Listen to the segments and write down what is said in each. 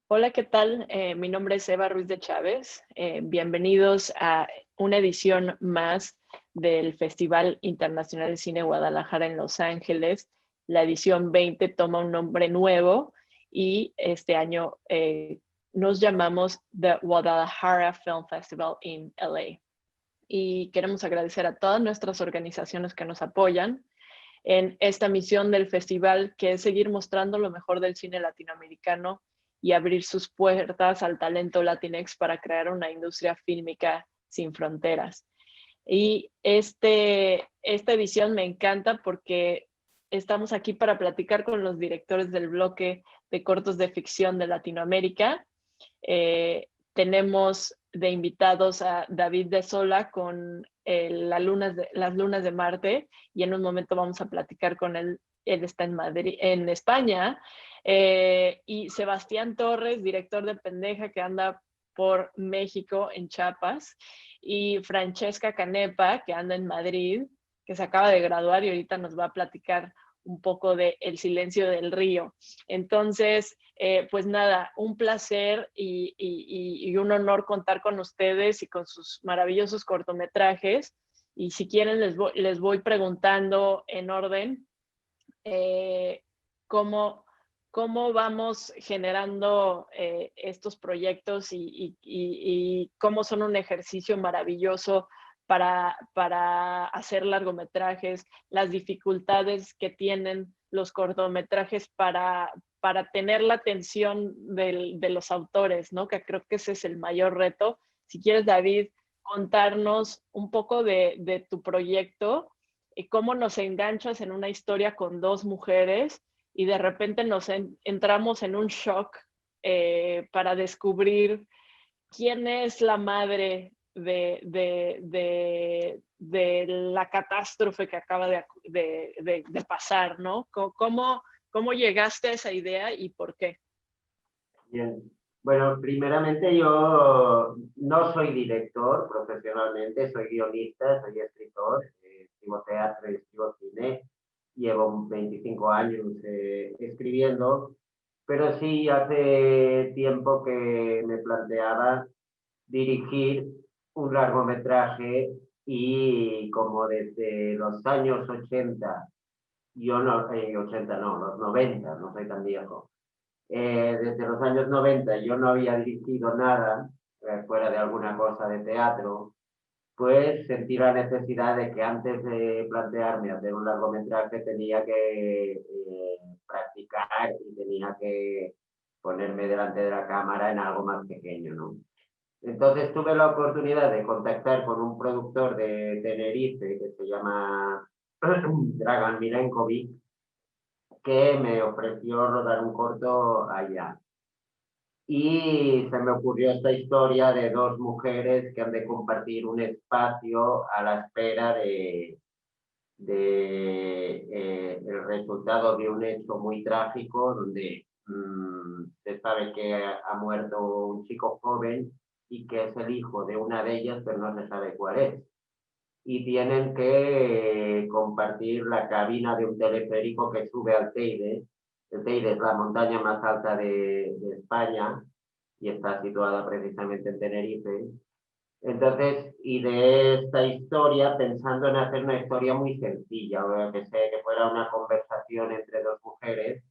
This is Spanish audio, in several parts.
Hola, ¿qué tal? Mi nombre es Eva Ruiz de Chávez. Bienvenidos a una edición más del Festival Internacional de Cine Guadalajara en Los Ángeles. La edición 20 toma un nombre nuevo y este año nos llamamos The Guadalajara Film Festival in LA. Y queremos agradecer a todas nuestras organizaciones que nos apoyan en esta misión del festival, que es seguir mostrando lo mejor del cine latinoamericano y abrir sus puertas al talento latinex para crear una industria fílmica sin fronteras. Y esta edición me encanta porque estamos aquí para platicar con los directores del bloque de cortos de ficción de Latinoamérica. Tenemos de invitados a David de Sola con las lunas de Marte, y en un momento vamos a platicar con él. Él está en Madrid, en España. Y Sebastián Torres, director de Pendeja, que anda por México en Chiapas, y Francesca Canepa, que anda en Madrid, que se acaba de graduar y ahorita nos va a platicar un poco de El silencio del río. Entonces, pues nada, un placer y un honor contar con ustedes y con sus maravillosos cortometrajes. Y si quieren, les voy preguntando en orden cómo, cómo vamos generando estos proyectos y cómo son un ejercicio maravilloso para hacer largometrajes, las dificultades que tienen los cortometrajes para tener la atención de los autores, ¿no? Que creo que ese es el mayor reto. Si quieres, David, contarnos un poco de tu proyecto y cómo nos enganchas en una historia con dos mujeres y de repente entramos en un shock para descubrir quién es la madre de la catástrofe que acaba de pasar, ¿no? ¿Cómo llegaste a esa idea y por qué? Bien. Bueno, primeramente yo no soy director profesionalmente, soy guionista, soy escritor, escribo teatro y escribo cine. Llevo 25 años escribiendo, pero sí hace tiempo que me planteaba dirigir un largometraje y como desde los años 80, yo no, 80 no, los 90, no soy tan viejo, desde los años 90 yo no había dirigido nada fuera de alguna cosa de teatro, pues sentí la necesidad de que antes de plantearme hacer un largometraje tenía que practicar y tenía que ponerme delante de la cámara en algo más pequeño, ¿no? Entonces tuve la oportunidad de contactar con un productor de Tenerife que se llama Dragan Milenkovic, que me ofreció rodar un corto allá. Y se me ocurrió esta historia de dos mujeres que han de compartir un espacio a la espera de el resultado de un hecho muy trágico donde se sabe que ha muerto un chico joven y que es el hijo de una de ellas, pero no se sabe cuál es. Y tienen que compartir la cabina de un teleférico que sube al Teide. El Teide es la montaña más alta de España y está situada precisamente en Tenerife. Entonces, y de esta historia, pensando en hacer una historia muy sencilla, que fuera una conversación entre dos mujeres,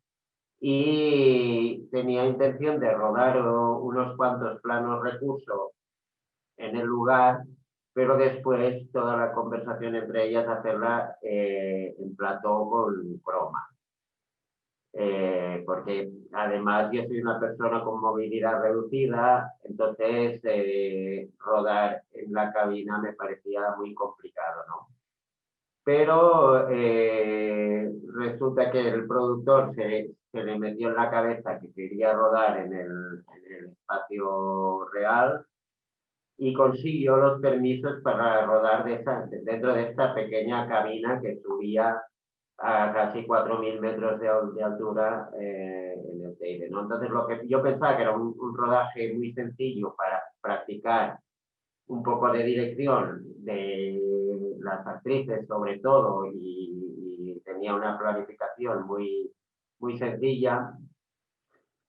y tenía intención de rodar unos cuantos planos recursos en el lugar, pero después toda la conversación entre ellas hacerla en plató con croma. Porque además yo soy una persona con movilidad reducida, entonces rodar en la cabina me parecía muy complicado, ¿no? Pero resulta que el productor se le metió en la cabeza que quería rodar en el espacio real y consiguió los permisos para rodar dentro de esta pequeña cabina que subía a casi 4.000 metros de altura en el Teide, ¿no? Entonces, lo que yo pensaba que era un rodaje muy sencillo para practicar un poco de dirección de las actrices, sobre todo, y tenía una planificación muy, muy sencilla,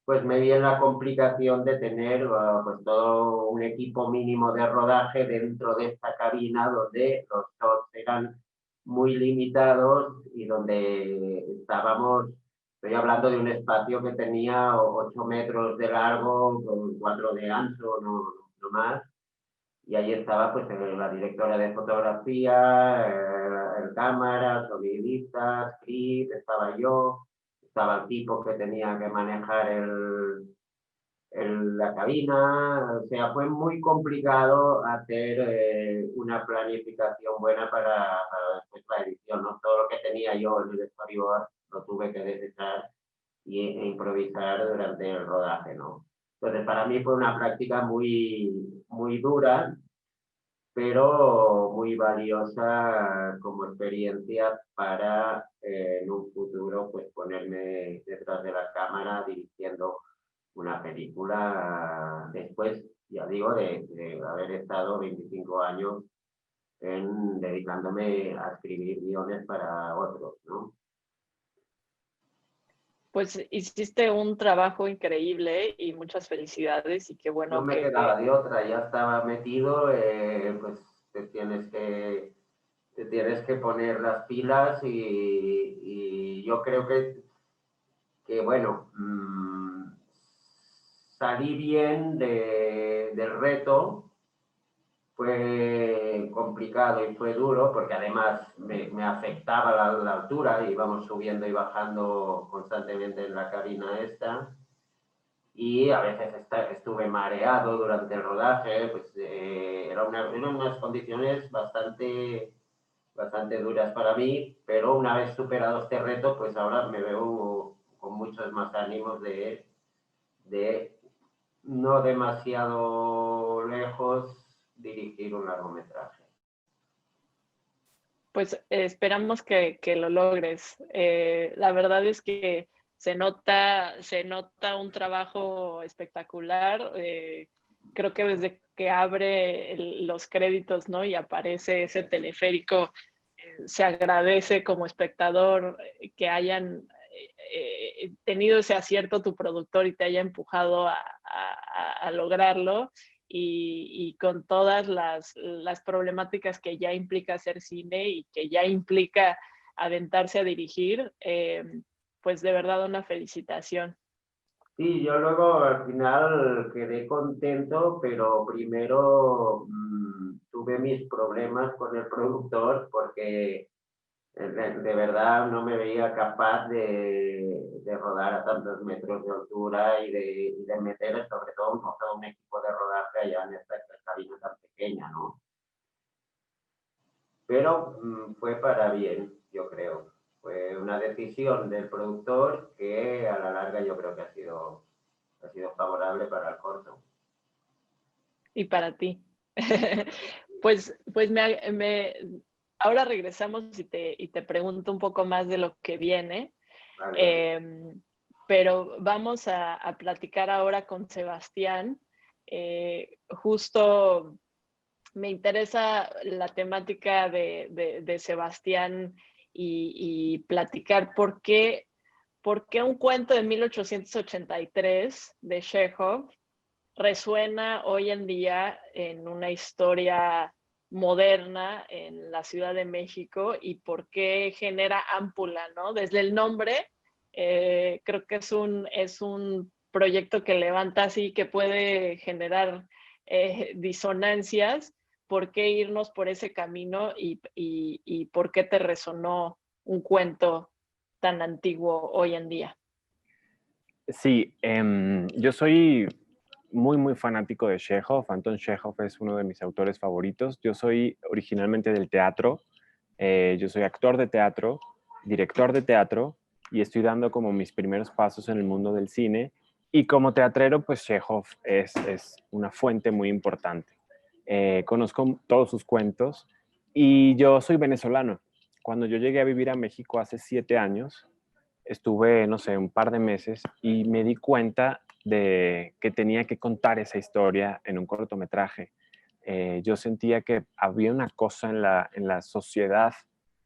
pues me vi en la complicación de tener pues todo un equipo mínimo de rodaje dentro de esta cabina donde los shots eran muy limitados y donde estábamos, estoy hablando de un espacio que tenía 8 metros de largo, con 4 de ancho, no más. Y ahí estaba pues la directora de fotografía, el cámara, sonidista, script, estaba yo, estaba el tipo que tenía que manejar la cabina. O sea, fue muy complicado hacer una planificación buena para después la edición, ¿no? Todo lo que tenía yo en el storyboard lo tuve que desechar e improvisar durante el rodaje, ¿no? Entonces, para mí fue una práctica muy dura, pero muy valiosa como experiencia para en un futuro pues ponerme detrás de la cámara dirigiendo una película después, ya digo, de haber estado 25 años dedicándome a escribir guiones para otros, ¿no? Pues hiciste un trabajo increíble y muchas felicidades y qué No bueno me quedaba de otra, ya estaba metido, pues te tienes que, te tienes que poner las pilas y yo creo que bueno, salí bien del reto. Fue complicado y fue duro porque además me afectaba la altura, íbamos subiendo y bajando constantemente en la cabina esta y a veces estuve mareado durante el rodaje, pues eran unas condiciones bastante duras para mí, pero una vez superado este reto, pues ahora me veo con muchos más ánimos de no demasiado lejos dirigir un largometraje. Pues esperamos que lo logres. La verdad es que se nota un trabajo espectacular. Creo que desde que abre los créditos, ¿no? Y aparece ese teleférico, se agradece como espectador que hayan tenido ese acierto tu productor y te haya empujado a lograrlo. Y con todas las problemáticas que ya implica hacer cine y que ya implica aventarse a dirigir, pues de verdad una felicitación. Sí, yo luego al final quedé contento, pero primero tuve mis problemas con el productor porque de verdad no me veía capaz de rodar a tantos metros de altura y de meter sobre todo un equipo de rodaje allá en esta cabina tan pequeña, ¿no? Pero fue para bien, yo creo. Fue una decisión del productor que a la larga yo creo que ha sido favorable para el corto. Y para ti. Pues ahora regresamos y te pregunto un poco más de lo que viene. Vale. Eh, pero vamos a platicar ahora con Sebastián. Justo me interesa la temática de Sebastián y platicar por qué un cuento de 1883 de Chekhov resuena hoy en día en una historia moderna en la Ciudad de México y por qué genera ámpula, ¿no? Desde el nombre, creo que es un proyecto que levanta así, que puede generar disonancias. ¿Por qué irnos por ese camino y por qué te resonó un cuento tan antiguo hoy en día? Sí, yo soy muy fanático de Chekhov. Anton Chekhov es uno de mis autores favoritos. Yo soy originalmente del teatro. Yo soy actor de teatro, director de teatro y estoy dando como mis primeros pasos en el mundo del cine. Y como teatrero, pues Chekhov es una fuente muy importante. Conozco todos sus cuentos y yo soy venezolano. Cuando yo llegué a vivir a México hace 7 años, estuve, no sé, un par de meses y me di cuenta de que tenía que contar esa historia en un cortometraje. Yo sentía que había una cosa en la sociedad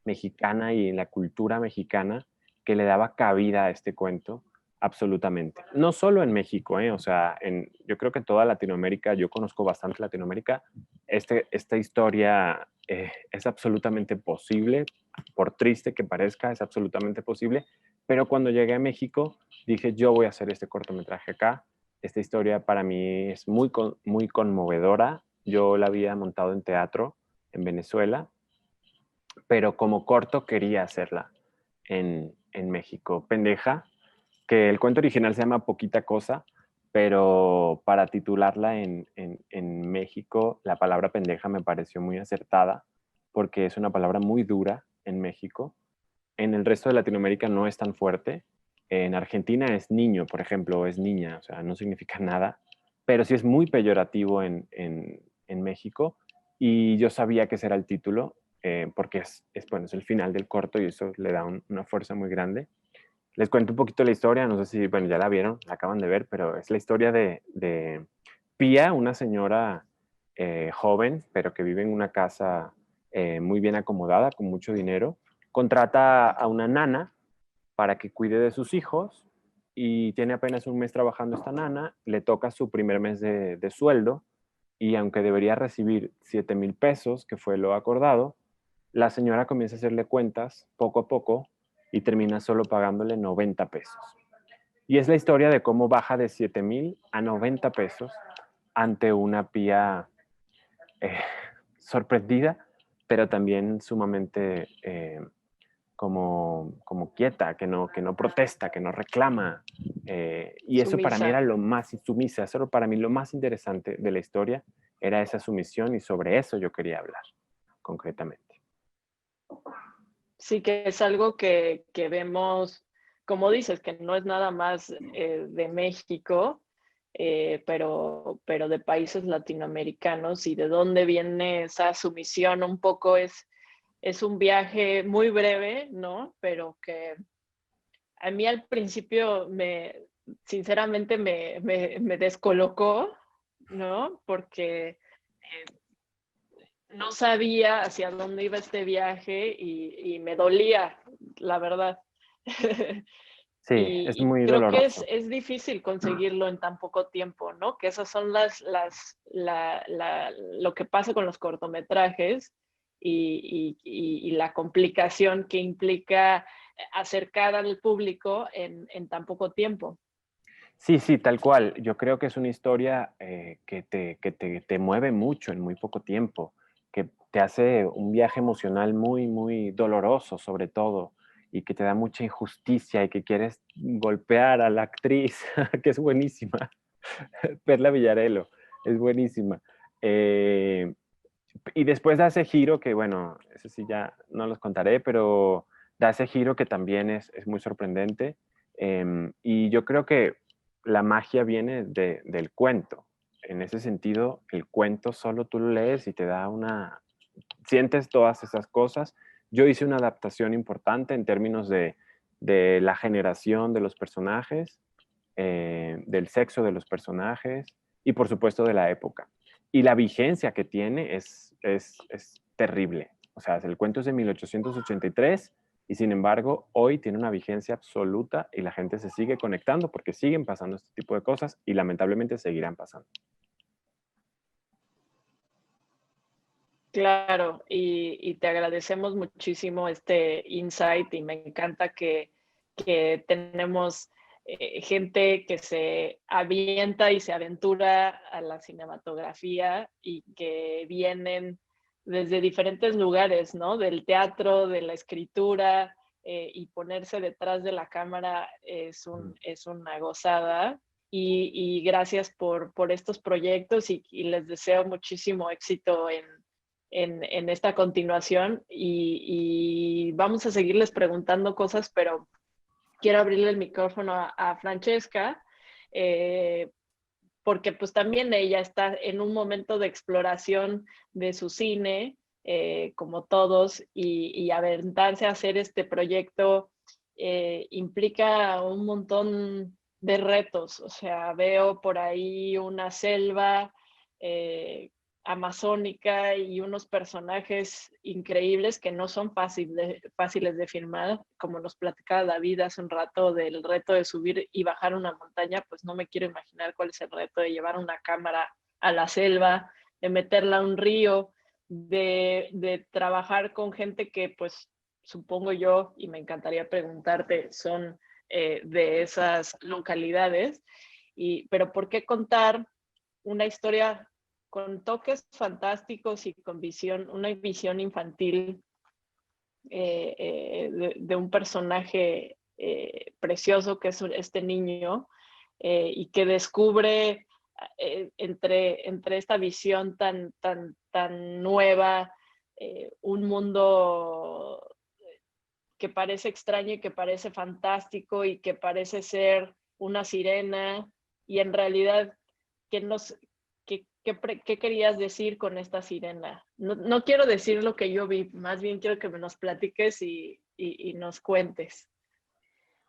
mexicana y en la cultura mexicana que le daba cabida a este cuento, absolutamente. No solo en México, o sea, yo creo que toda Latinoamérica, yo conozco bastante Latinoamérica, esta historia es absolutamente posible, por triste que parezca, es absolutamente posible, pero cuando llegué a México dije, yo voy a hacer este cortometraje acá. Esta historia para mí es muy conmovedora. Yo la había montado en teatro en Venezuela, pero como corto quería hacerla en México. Pendeja, que el cuento original se llama Poquita Cosa, pero para titularla en México, la palabra pendeja me pareció muy acertada, porque es una palabra muy dura en México. En el resto de Latinoamérica no es tan fuerte. En Argentina es niño, por ejemplo, o es niña, o sea, no significa nada, pero sí es muy peyorativo en México. Y yo sabía que ese era el título, porque bueno, es el final del corto y eso le da una fuerza muy grande. Les cuento un poquito la historia, no sé si, bueno, ya la vieron, la acaban de ver, pero es la historia de Pía, una señora joven, pero que vive en una casa muy bien acomodada, con mucho dinero. Contrata a una nana para que cuide de sus hijos y tiene apenas un mes trabajando esta nana, le toca su primer mes de sueldo y aunque debería recibir 7,000 pesos, que fue lo acordado, la señora comienza a hacerle cuentas poco a poco y termina solo pagándole 90 pesos. Y es la historia de cómo baja de 7,000 a 90 pesos ante una Pía eh, sorprendida, pero también sumamente como quieta, que no protesta, que no reclama. Y eso para mí Sumisa. era lo más sumisa, eso para mí lo más interesante de la historia, era esa sumisión y sobre eso yo quería hablar concretamente. Sí, que es algo que vemos, como dices, que no es nada más de México, pero de países latinoamericanos y de dónde viene esa sumisión un poco es un viaje muy breve, ¿no? Pero que a mí al principio sinceramente me descolocó, ¿no? Porque no sabía hacia dónde iba este viaje y me dolía, la verdad. Sí, es Y muy creo que doloroso. es difícil conseguirlo en tan poco tiempo, ¿no? Que esas son lo que pasa con los cortometrajes y la complicación que implica acercar al público en tan poco tiempo. Sí, sí, tal cual. Yo creo que es una historia que te mueve mucho en muy poco tiempo, que te hace un viaje emocional muy, muy doloroso sobre todo, y que te da mucha injusticia y que quieres golpear a la actriz, que es buenísima, Perla Villarello, es buenísima. Eh, y después da ese giro que, bueno, eso sí ya no los contaré, pero da ese giro que también es muy sorprendente. Y yo creo que la magia viene del cuento. En ese sentido, el cuento solo tú lo lees y te da sientes todas esas cosas. Yo hice una adaptación importante en términos de la generación de los personajes, del sexo de los personajes y por supuesto de la época. Y la vigencia que tiene es terrible. O sea, el cuento es de 1883 y sin embargo hoy tiene una vigencia absoluta y la gente se sigue conectando porque siguen pasando este tipo de cosas y lamentablemente seguirán pasando. Claro, y te agradecemos muchísimo este insight y me encanta que tenemos gente que se avienta y se aventura a la cinematografía y que vienen desde diferentes lugares, ¿no? Del teatro, de la escritura, y ponerse detrás de la cámara es una gozada. Y gracias por estos proyectos y les deseo muchísimo éxito en esta continuación y vamos a seguirles preguntando cosas, pero quiero abrirle el micrófono a Francesca, eh, porque pues también ella está en un momento de exploración de su cine, como todos, y aventarse a hacer este proyecto implica un montón de retos. O sea, veo por ahí una selva, amazónica y unos personajes increíbles que no son fáciles de filmar, como nos platicaba David hace un rato del reto de subir y bajar una montaña, pues no me quiero imaginar cuál es el reto de llevar una cámara a la selva, de meterla a un río, de trabajar con gente que pues supongo yo, y me encantaría preguntarte, son de esas localidades, pero ¿por qué contar una historia con toques fantásticos y con una visión infantil de un personaje precioso que es este niño y que descubre entre esta visión tan nueva un mundo que parece extraño y que parece fantástico y que parece ser una sirena y en realidad que nos, ¿qué querías decir con esta sirena? No quiero decir lo que yo vi, más bien quiero que nos platiques y nos cuentes.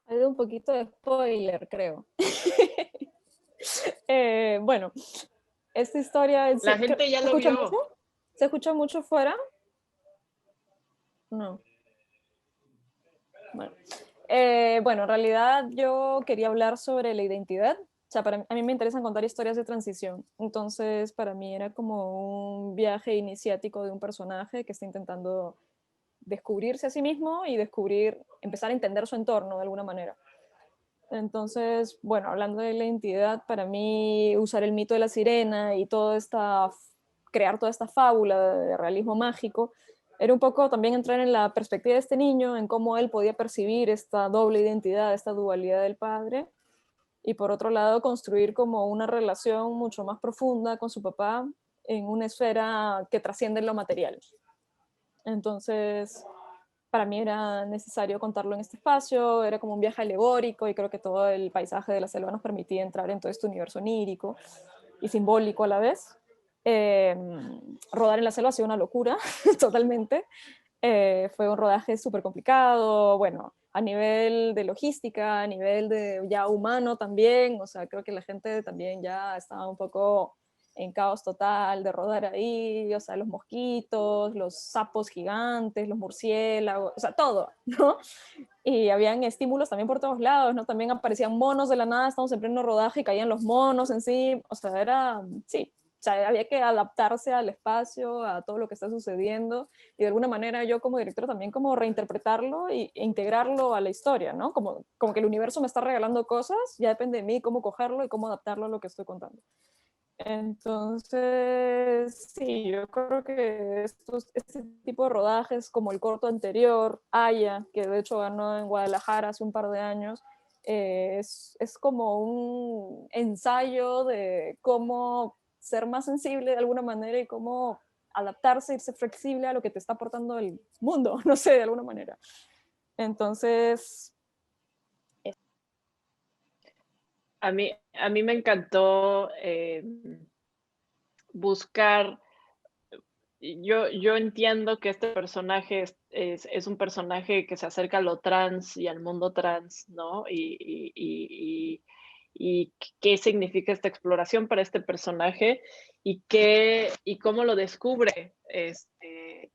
Ha habido un poquito de spoiler, creo. Bueno, esta historia... La gente ya lo vio. Mucho? ¿Se escucha mucho fuera? No. Bueno, en realidad yo quería hablar sobre la identidad. O sea, a mí me interesan contar historias de transición. Entonces, para mí era como un viaje iniciático de un personaje que está intentando descubrirse a sí mismo y empezar a entender su entorno de alguna manera. Entonces, bueno, hablando de la identidad, para mí usar el mito de la sirena y crear toda esta fábula de realismo mágico, era un poco también entrar en la perspectiva de este niño, en cómo él podía percibir esta doble identidad, esta dualidad del padre, y por otro lado construir como una relación mucho más profunda con su papá en una esfera que trasciende lo material. Entonces, para mí era necesario contarlo en este espacio, era como un viaje alegórico y creo que todo el paisaje de la selva nos permitía entrar en todo este universo onírico y simbólico a la vez. Rodar en la selva ha sido una locura, totalmente. Fue un rodaje súper complicado, bueno, a nivel de logística, a nivel de ya humano también, o sea, creo que la gente también ya estaba un poco en caos total de rodar ahí, o sea, los mosquitos, los sapos gigantes, los murciélagos, o sea, todo, ¿no? Y habían estímulos también por todos lados, ¿no? También aparecían monos de la nada, estábamos en pleno rodaje y caían los monos en sí, o sea, sí, o sea, había que adaptarse al espacio, a todo lo que está sucediendo y de alguna manera yo como directora también como reinterpretarlo e integrarlo a la historia, ¿no? Como que el universo me está regalando cosas, ya depende de mí cómo cogerlo y cómo adaptarlo a lo que estoy contando. Entonces, sí, yo creo que este tipo de rodajes, como el corto anterior, Aya, que de hecho ganó en Guadalajara hace un par de años, es como un ensayo de cómo ser más sensible de alguna manera y cómo adaptarse, irse flexible a lo que te está aportando el mundo, no sé, de alguna manera. Entonces... A mí me encantó buscar, yo entiendo que este personaje es un personaje que se acerca a lo trans y al mundo trans, ¿no? Y qué significa esta exploración para este personaje y cómo lo descubre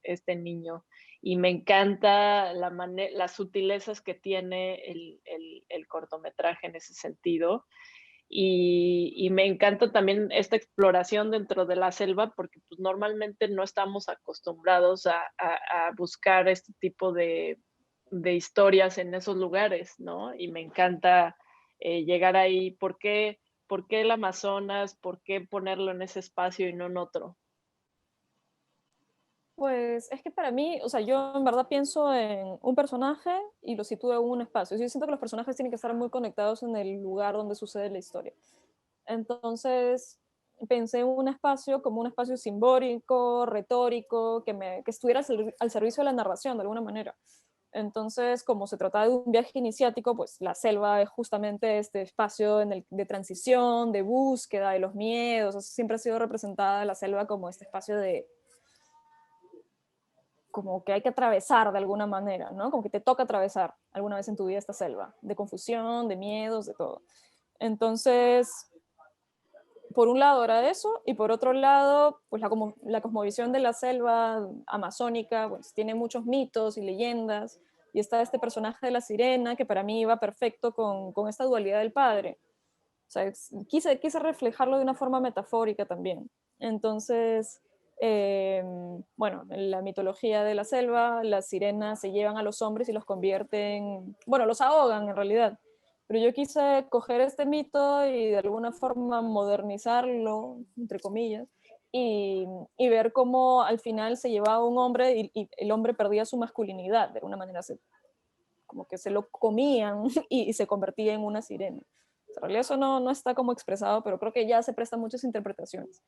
este niño. Y me encanta las sutilezas que tiene el cortometraje en ese sentido. Y me encanta también esta exploración dentro de la selva porque pues, normalmente no estamos acostumbrados a buscar este tipo de historias en esos lugares, ¿no? Y me encanta llegar ahí. ¿Por qué el Amazonas? ¿Por qué ponerlo en ese espacio y no en otro? Pues es que para mí, o sea, yo en verdad pienso en un personaje y lo sitúo en un espacio. Yo siento que los personajes tienen que estar muy conectados en el lugar donde sucede la historia. Entonces, pensé en un espacio como un espacio simbólico, retórico, que estuviera al servicio de la narración de alguna manera. Entonces, como se trataba de un viaje iniciático, pues la selva es justamente este espacio de transición, de búsqueda, de los miedos. O sea, siempre ha sido representada la selva como este espacio como que hay que atravesar de alguna manera, ¿no? Como que te toca atravesar alguna vez en tu vida esta selva, de confusión, de miedos, de todo. Entonces, por un lado era eso, y por otro lado, pues la cosmovisión de la selva amazónica, pues tiene muchos mitos y leyendas, y está este personaje de la sirena que para mí iba perfecto con esta dualidad del padre. O sea, quise reflejarlo de una forma metafórica también. Entonces, bueno, en la mitología de la selva, las sirenas se llevan a los hombres y los convierten, bueno, los ahogan en realidad. Pero yo quise coger este mito y de alguna forma modernizarlo, entre comillas, y ver cómo al final se llevaba un hombre y el hombre perdía su masculinidad, de alguna manera como que se lo comían y se convertía en una sirena. En realidad eso no está como expresado, pero creo que ya se prestan muchas interpretaciones.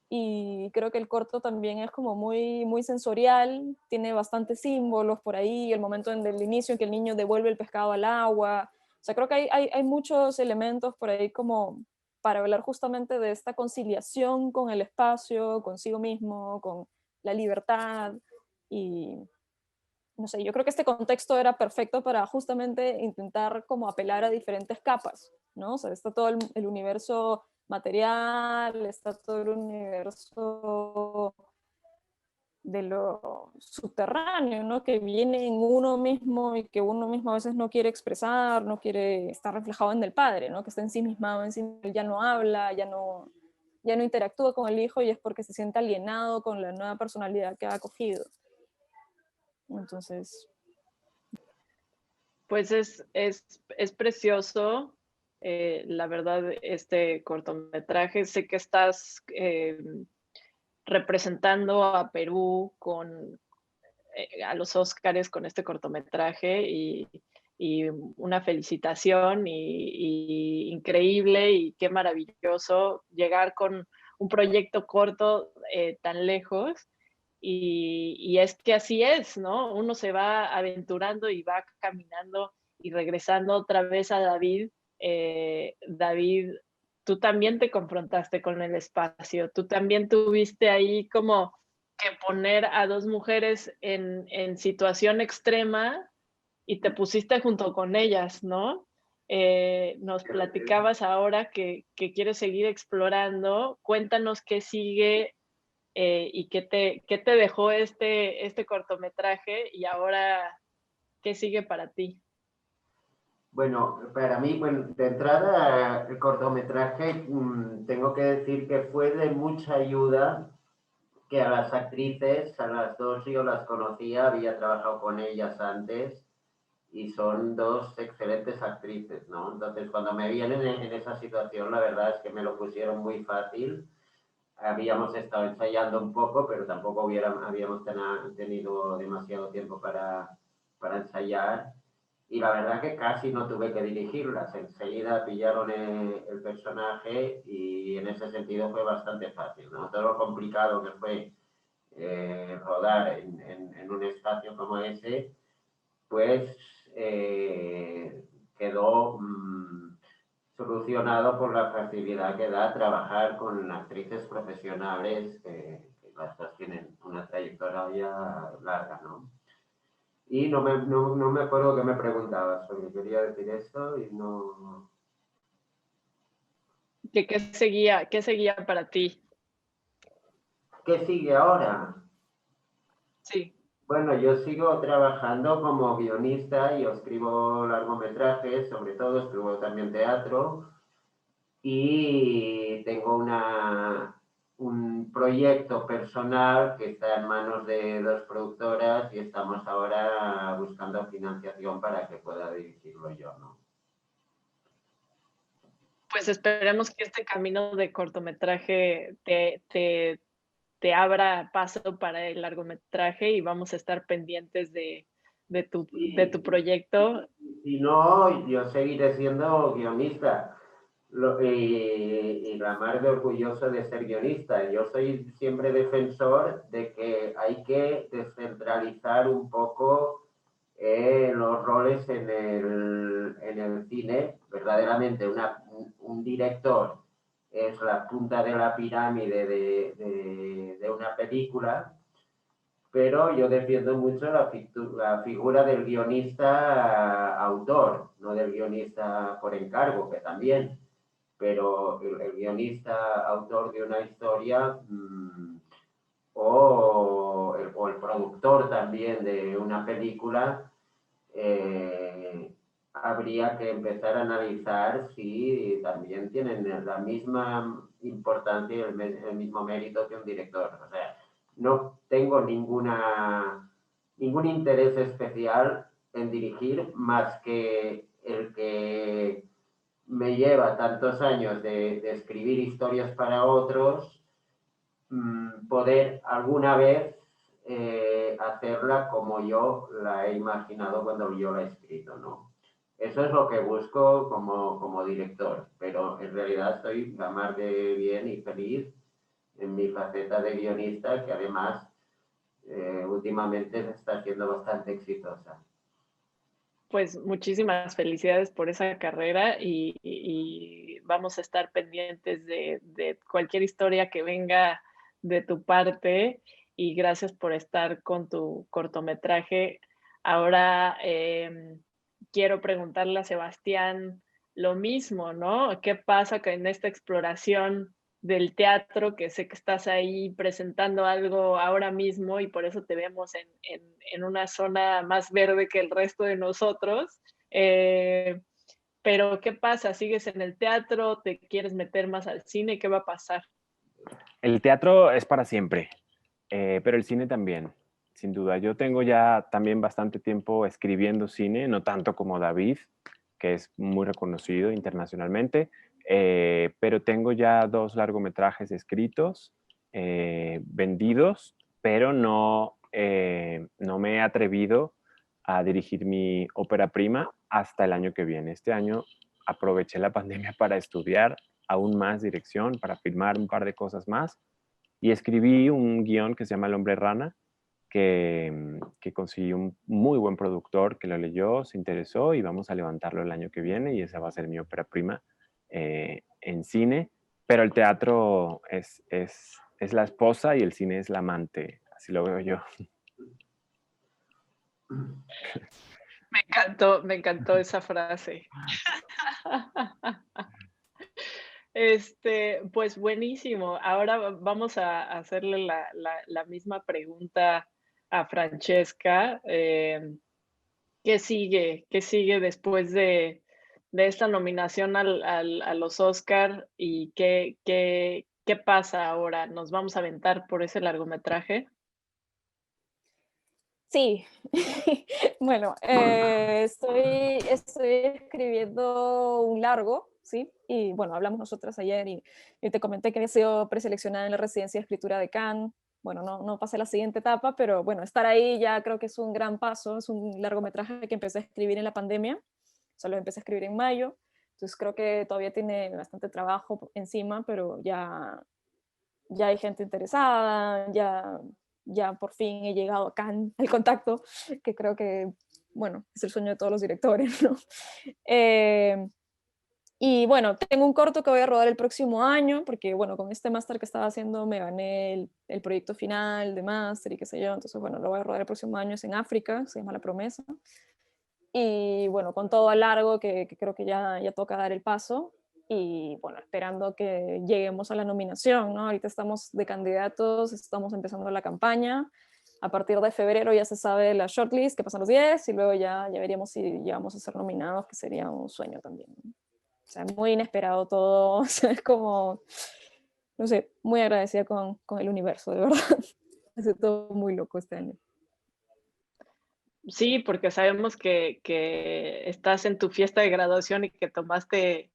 Y creo que el corto también es como muy sensorial, tiene bastantes símbolos por ahí, el momento del inicio en que el niño devuelve el pescado al agua. O sea, creo que hay muchos elementos por ahí como para hablar justamente de esta conciliación con el espacio, consigo mismo, con la libertad. Y no sé, yo creo que este contexto era perfecto para justamente intentar como apelar a diferentes capas, ¿no? O sea, está todo el universo material, está todo el universo de lo subterráneo, ¿no? Que viene en uno mismo y que uno mismo a veces no quiere expresar, no quiere estar reflejado en el padre, ¿no? Que está ensimismado, ya no habla, ya no interactúa con el hijo y es porque se siente alienado con la nueva personalidad que ha acogido. Entonces, Pues es precioso, la verdad, este cortometraje. Sé que estás representando a Perú a los Óscares con este cortometraje y una felicitación y increíble y qué maravilloso llegar con un proyecto corto tan lejos. Y es que así es, ¿no? Uno se va aventurando y va caminando y regresando otra vez a David. David, tú también te confrontaste con el espacio, tú también tuviste ahí como que poner a dos mujeres en situación extrema y te pusiste junto con ellas, ¿no? Nos platicabas ahora que quieres seguir explorando. Cuéntanos qué sigue y qué te dejó este cortometraje y ahora qué sigue para ti. Bueno, para mí, bueno, de entrada, el cortometraje, tengo que decir que fue de mucha ayuda, que a las actrices, a las dos yo las conocía, había trabajado con ellas antes y son dos excelentes actrices, ¿no? Entonces, cuando me vienen en esa situación, la verdad es que me lo pusieron muy fácil. Habíamos estado ensayando un poco, pero tampoco habíamos tenido demasiado tiempo para ensayar. Y la verdad que casi no tuve que dirigirlas. Enseguida pillaron el personaje y en ese sentido fue bastante fácil, ¿no? Todo lo complicado que fue rodar en un espacio como ese, pues quedó solucionado por la facilidad que da trabajar con actrices profesionales que las dos tienen una trayectoria larga, ¿no? Y no me acuerdo qué me preguntabas, porque quería decir esto y no... ¿Qué seguía para ti? ¿Qué sigue ahora? Sí. Bueno, yo sigo trabajando como guionista y escribo largometrajes, sobre todo escribo también teatro y tengo un proyecto personal que está en manos de dos productoras y estamos ahora buscando financiación para que pueda dirigirlo yo, ¿no? Pues esperemos que este camino de cortometraje te abra paso para el largometraje y vamos a estar pendientes de tu proyecto. Si no, yo seguiré siendo guionista y la más de orgulloso de ser guionista. Yo soy siempre defensor de que hay que descentralizar un poco los roles en el cine. Verdaderamente, un director es la punta de la pirámide de una película, pero yo defiendo mucho la figura del guionista autor, no del guionista por encargo, que también, pero el guionista, autor de una historia, o el productor también de una película, habría que empezar a analizar si también tienen la misma importancia y el mismo mérito que un director. O sea, no tengo ningún interés especial en dirigir más que el que me lleva tantos años de escribir historias para otros, poder alguna vez hacerla como yo la he imaginado cuando yo la he escrito, ¿no? Eso es lo que busco como director, pero en realidad estoy la mar de bien y feliz en mi faceta de guionista, que además últimamente está siendo bastante exitosa. Pues muchísimas felicidades por esa carrera y vamos a estar pendientes de cualquier historia que venga de tu parte y gracias por estar con tu cortometraje. Ahora quiero preguntarle a Sebastián lo mismo, ¿no? ¿Qué pasa en esta exploración del teatro, que sé que estás ahí presentando algo ahora mismo y por eso te vemos en una zona más verde que el resto de nosotros? Pero ¿qué pasa? ¿Sigues en el teatro? ¿Te quieres meter más al cine? ¿Qué va a pasar? El teatro es para siempre, pero el cine también, sin duda. Yo tengo ya también bastante tiempo escribiendo cine, no tanto como David, que es muy reconocido internacionalmente, pero tengo ya 2 largometrajes escritos, vendidos, pero no me he atrevido a dirigir mi ópera prima hasta el año que viene. Este año aproveché la pandemia para estudiar aún más dirección, para filmar un par de cosas más, y escribí un guión que se llama El hombre rana, que conseguí un muy buen productor que lo leyó, se interesó y vamos a levantarlo el año que viene y esa va a ser mi ópera prima en cine, pero el teatro es la esposa y el cine es la amante, así lo veo yo. Me encantó esa frase. Pues buenísimo. Ahora vamos a hacerle la misma pregunta a Francesca. ¿Qué sigue? ¿Qué sigue después de esta nominación a los Oscar? ¿Y qué pasa ahora? ¿Nos vamos a aventar por ese largometraje? Sí, bueno, estoy escribiendo un largo, ¿sí? Y bueno, hablamos nosotras ayer y te comenté que había sido preseleccionada en la residencia de escritura de Cannes. Bueno, no pasé la siguiente etapa, pero bueno, estar ahí ya creo que es un gran paso. Es un largometraje que empecé a escribir en la pandemia, solo empecé a escribir en mayo, entonces creo que todavía tiene bastante trabajo encima, pero ya hay gente interesada, ya por fin he llegado acá al contacto, que creo que, bueno, es el sueño de todos los directores, ¿no? Y bueno, tengo un corto que voy a rodar el próximo año, porque bueno, con este máster que estaba haciendo me gané el proyecto final de máster y qué sé yo, entonces bueno, lo voy a rodar el próximo año, es en África, se llama La Promesa. Y bueno, con todo a largo, que creo que ya toca dar el paso, y bueno, esperando que lleguemos a la nominación, ¿no? Ahorita estamos de candidatos, estamos empezando la campaña, a partir de febrero ya se sabe la shortlist, que pasan los 10, y luego ya veríamos si llegamos a ser nominados, que sería un sueño también, ¿no? O sea, muy inesperado todo, o sea, es como, no sé, muy agradecida con el universo, de verdad. Ha sido todo muy loco este año. Sí, porque sabemos que estás en tu fiesta de graduación y que tomaste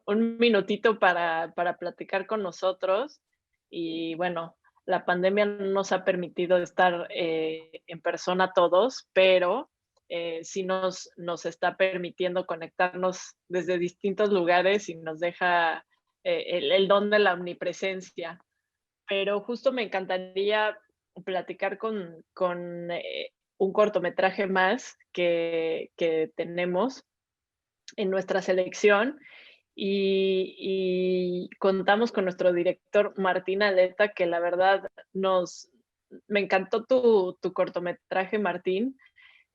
un minutito para platicar con nosotros. Y bueno, la pandemia no nos ha permitido estar en persona todos, pero sí nos está permitiendo conectarnos desde distintos lugares y nos deja el don de la omnipresencia. Pero justo me encantaría platicar con un cortometraje más que tenemos en nuestra selección y contamos con nuestro director Martín Aleta, que la verdad me encantó tu cortometraje, Martín,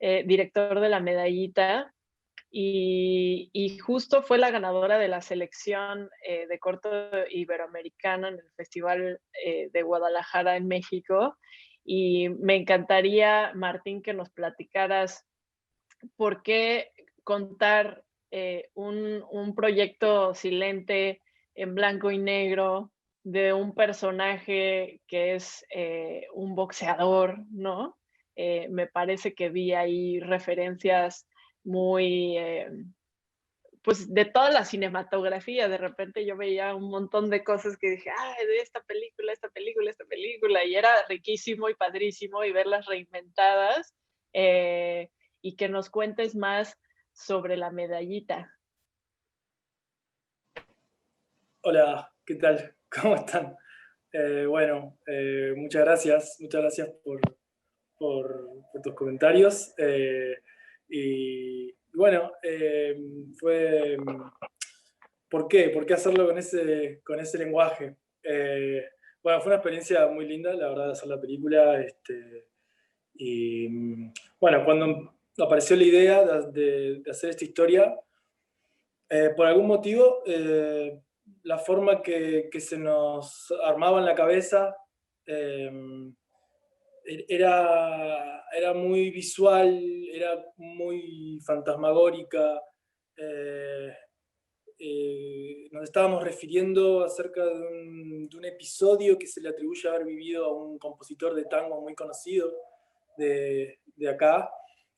director de La Medallita, y justo fue la ganadora de la selección de corto iberoamericano en el Festival de Guadalajara en México. Y me encantaría, Martín, que nos platicaras por qué contar un proyecto silente en blanco y negro de un personaje que es un boxeador, ¿no? Me parece que vi ahí referencias muy, pues de toda la cinematografía. De repente yo veía un montón de cosas que dije, ay, de esta película, esta película, esta película, y era riquísimo y padrísimo y verlas reinventadas. Y que nos cuentes más sobre la medallita. Hola, ¿qué tal? ¿Cómo están? Bueno, muchas gracias por tus comentarios. Y bueno, ¿por qué? ¿Por qué hacerlo con ese lenguaje? Bueno, fue una experiencia muy linda, la verdad, de hacer la película. Y bueno, cuando apareció la idea de hacer esta historia, por algún motivo, la forma que se nos armaba en la cabeza eh, era muy visual, era muy fantasmagórica. eh, Nos estábamos refiriendo acerca de un episodio que se le atribuye haber vivido a un compositor de tango muy conocido de acá.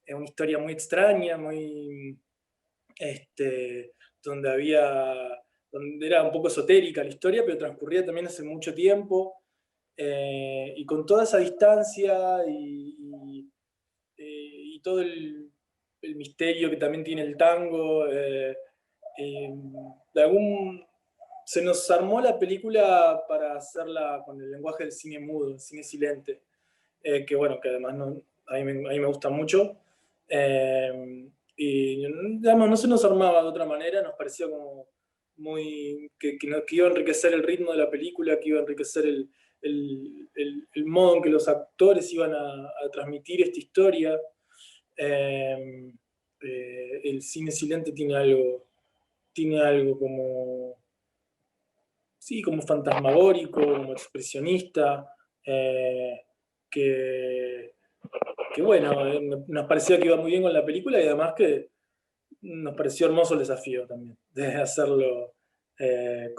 Es una historia muy extraña, muy, donde donde era un poco esotérica la historia, pero transcurría también hace mucho tiempo. Y con toda esa distancia y todo el misterio que también tiene el tango, de algún, se nos armó la película para hacerla con el lenguaje del cine mudo, el cine silente, que bueno, que además a mí me gusta mucho. Y digamos, no se nos armaba de otra manera, nos parecía como que iba a enriquecer el ritmo de la película, que iba a enriquecer el modo en que los actores iban a transmitir esta historia. El cine silente tiene algo como, sí, como fantasmagórico, como expresionista, que, que bueno, nos parecía que iba muy bien con la película y además que nos pareció hermoso el desafío también de hacerlo de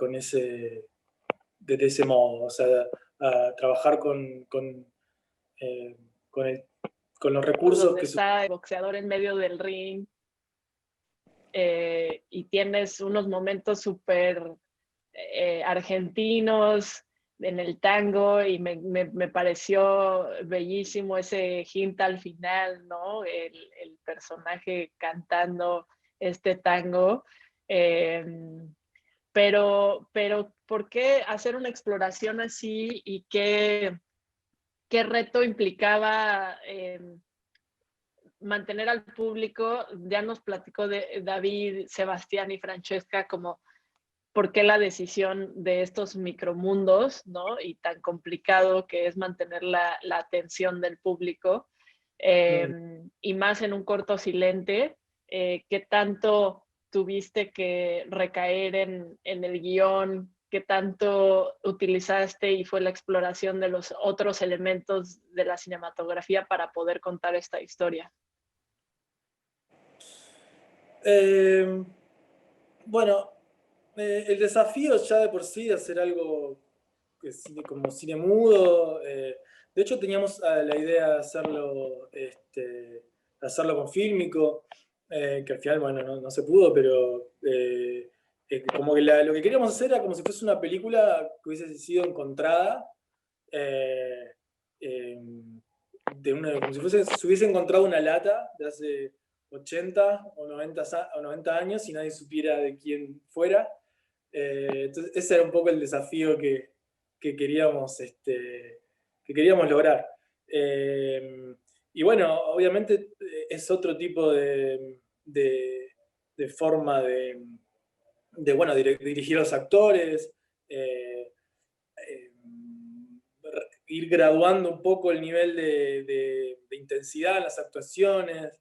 ese modo, o sea, a trabajar eh, con, el- con los recursos Donde que está el boxeador en medio del ring y tienes unos momentos súper argentinos en el tango y me pareció bellísimo ese hint al final, ¿no? El personaje cantando este tango. Eh, pero, ¿por qué hacer una exploración así y qué reto implicaba mantener al público? Ya nos platicó de David, Sebastián y Francesca como por qué la decisión de estos micromundos, ¿no? Y tan complicado que es mantener la atención del público, y más en un corto silente. ¿Qué tanto tuviste que recaer en el guión? ¿Qué tanto utilizaste y fue la exploración de los otros elementos de la cinematografía para poder contar esta historia? Eh, bueno, el desafío ya de por sí de hacer algo como cine mudo, de hecho teníamos la idea de hacerlo con fílmico, que al final, bueno, no se pudo, pero como que lo que queríamos hacer era como si fuese una película que hubiese sido encontrada, eh, eh, como si se hubiese encontrado una lata de hace 80 o 90 años y nadie supiera de quién fuera. Entonces ese era un poco el desafío que queríamos, que queríamos lograr. Y bueno, obviamente es otro tipo de forma bueno, dirigir a los actores, eh, eh, ir graduando un poco el nivel de intensidad en las actuaciones.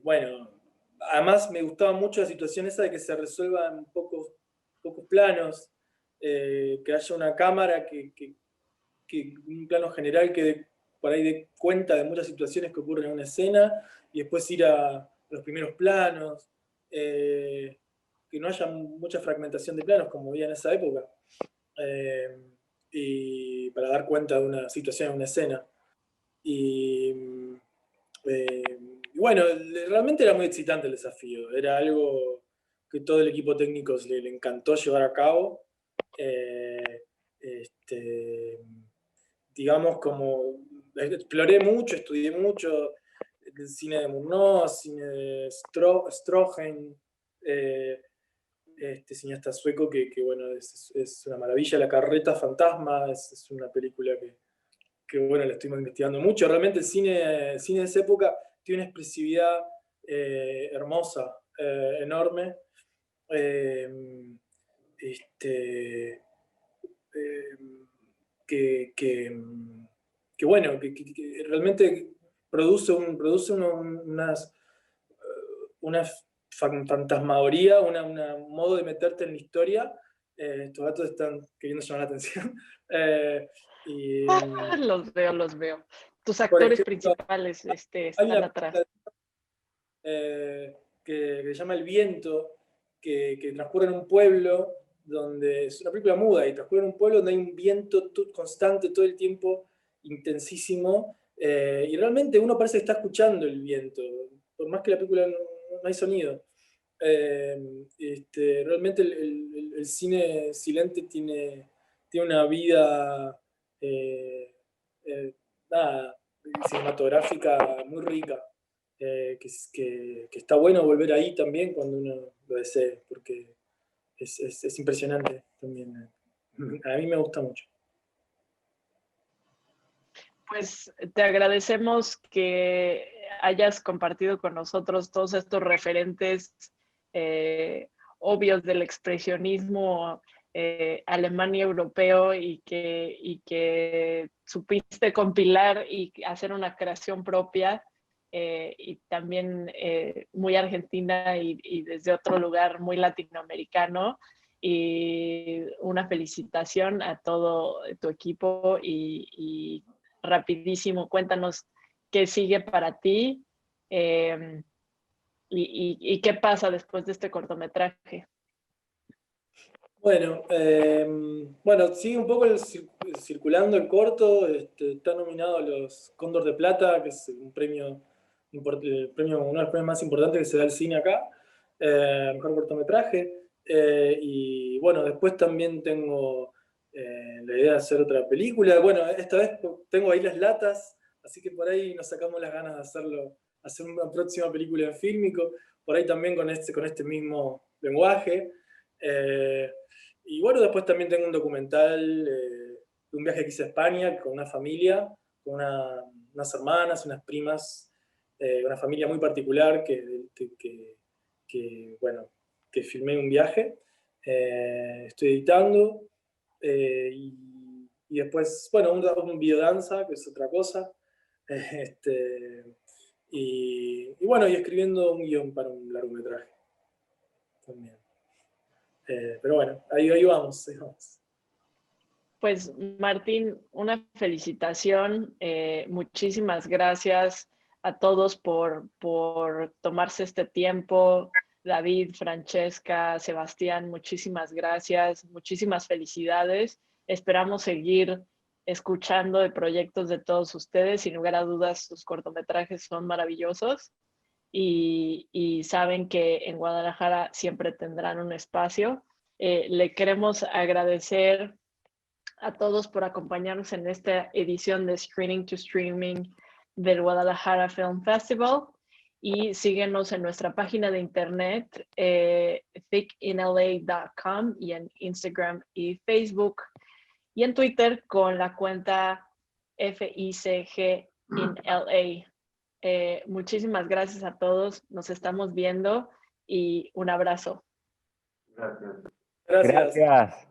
bueno, además me gustaba mucho la situación esa de que se resuelvan pocos planos, que haya una cámara que un plano general que por ahí dé cuenta de muchas situaciones que ocurren en una escena y después ir a los primeros planos, que no haya mucha fragmentación de planos como había en esa época, y para dar cuenta de una situación en una escena. Y bueno, realmente era muy excitante el desafío, era algo que todo el equipo técnico le encantó llevar a cabo. Digamos, como exploré mucho, estudié mucho el cine de Murnau, cine de Stroheim, este cineasta sueco que bueno, es una maravilla. La carreta fantasma es una película que bueno, la estuvimos investigando mucho. Realmente el cine de esa época tiene una expresividad hermosa, enorme. Este, eh, que, que, que bueno, que realmente produce una fantasmagoría, un modo de meterte en la historia. Estos gatos están queriendo llamar la atención. Y, Los veo. Tus por actores ejemplo, principales hay están una atrás. película que se llama El viento, que transcurre en un pueblo donde es una película muda y transcurre en un pueblo donde hay un viento constante todo el tiempo, intensísimo, y realmente uno parece que está escuchando el viento, por más que la película no hay sonido. Realmente el cine silente tiene una vida nada, cinematográfica muy rica. Que está bueno volver ahí también cuando uno lo desee, porque es impresionante también. A mí me gusta mucho. Pues te agradecemos que hayas compartido con nosotros todos estos referentes obvios del expresionismo alemán y europeo y que supiste compilar y hacer una creación propia y también muy argentina y desde otro lugar muy latinoamericano. Y una felicitación a todo tu equipo y rapidísimo, cuéntanos qué sigue para ti y qué pasa después de este cortometraje. Bueno, sigue un poco circulando el corto. Está nominado a los Cóndor de Plata, que es un premio, uno de los premios más importantes que se da al cine acá, mejor cortometraje. Y bueno, después también tengo la idea de hacer otra película. Bueno, esta vez tengo ahí las latas, así que por ahí nos sacamos las ganas de hacer una próxima película en fílmico, por ahí también con este mismo lenguaje. Y bueno, después también tengo un documental de un viaje que hice a España con una familia, con unas hermanas, unas primas, una familia muy particular bueno, que filmé un viaje. Estoy editando. Y después, bueno, un videodanza, que es otra cosa. Y bueno, y escribiendo un guión para un largometraje también. Pero bueno, ahí vamos, ahí vamos. Pues Martín, una felicitación, muchísimas gracias a todos por tomarse este tiempo. David, Francesca, Sebastián, muchísimas gracias, muchísimas felicidades. Esperamos seguir escuchando de proyectos de todos ustedes. Sin lugar a dudas, sus cortometrajes son maravillosos y saben que en Guadalajara siempre tendrán un espacio. Le queremos agradecer a todos por acompañarnos en esta edición de Screening to Streaming del Guadalajara Film Festival y síguenos en nuestra página de internet thickinla.com y en Instagram y Facebook y en Twitter con la cuenta FICG in LA. Muchísimas gracias a todos, nos estamos viendo y un abrazo. Gracias. Gracias. Gracias.